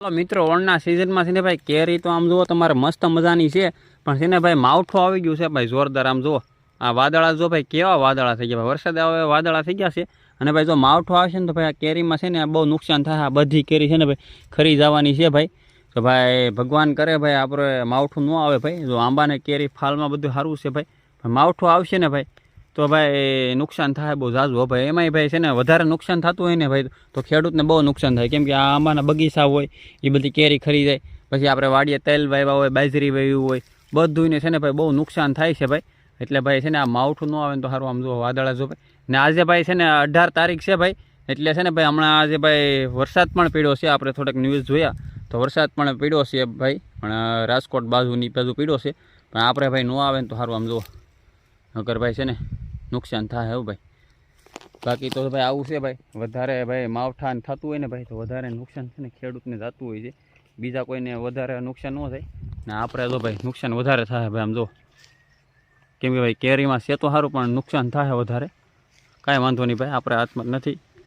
મિત્રો ઓણના સિઝનમાં છે ને ભાઈ કેરી તો આમ જુઓ તમારે મસ્ત મજાની છે, પણ છે ને ભાઈ માવઠું આવી ગયું છે ભાઈ જોરદાર. આમ જુઓ આ વાદળા જો ભાઈ કેવા વાદળા થઈ ગયા, ભાઈ વરસાદ આવે વાદળા થઈ ગયા છે. અને ભાઈ જો માવઠું આવશે ને તો ભાઈ આ કેરીમાં છે ને બહુ નુકસાન થાય. આ બધી કેરી છે ને ભાઈ ખરી જવાની છે ભાઈ. તો ભાઈ ભગવાન કરે ભાઈ આપણે માવઠું ન આવે ભાઈ. જો આંબાને કેરી ફાલમાં બધું સારું છે ભાઈ, માવઠું આવશે ને ભાઈ તો ભાઈ નુકસાન થાય બહુ ઝાઝું ભાઈ. એમાંય ભાઈ છે ને વધારે નુકસાન થતું હોય ને ભાઈ તો ખેડૂતને બહુ નુકસાન થાય, કેમ કે આ આંબાના બગીચા હોય એ બધી કેરી ખરી જાય. પછી આપણે વાડીએ તેલ વાવ્યા હોય, બાજરી વાવ્યું હોય, બધુંને છે ને ભાઈ બહુ નુકસાન થાય છે ભાઈ. એટલે ભાઈ છે ને આ માવઠું ન આવે ને તો સારું. આમ જો વાદળા જો ભાઈ. ને આજે ભાઈ છે ને 18 તારીખ છે ભાઈ, એટલે છે ને ભાઈ હમણાં આજે ભાઈ વરસાદ પણ પડ્યો છે. આપણે થોડાક ન્યૂઝ જોયા તો વરસાદ પણ પડ્યો છે ભાઈ, પણ રાજકોટ બાજુની બાજુ પડ્યો છે. પણ આપણે ભાઈ ન આવે ને તો સારું. આમ જુઓ નકર ભાઈ છે ને નુકસાન થાય એવું ભાઈ. બાકી તો ભાઈ આવું છે ભાઈ, વધારે ભાઈ માવઠા થતું હોય ને ભાઈ તો વધારે નુકસાન છે ને ખેડૂતને થતું હોય છે. બીજા કોઈને વધારે નુકસાન ન થાય ને આપણે તો ભાઈ નુકસાન વધારે થાય ભાઈ. આમ જો કેમ કે ભાઈ કેરીમાં છે તો સારું, પણ નુકસાન થાય વધારે. કાંઈ વાંધો નહીં ભાઈ, આપણે હાથમાં નથી.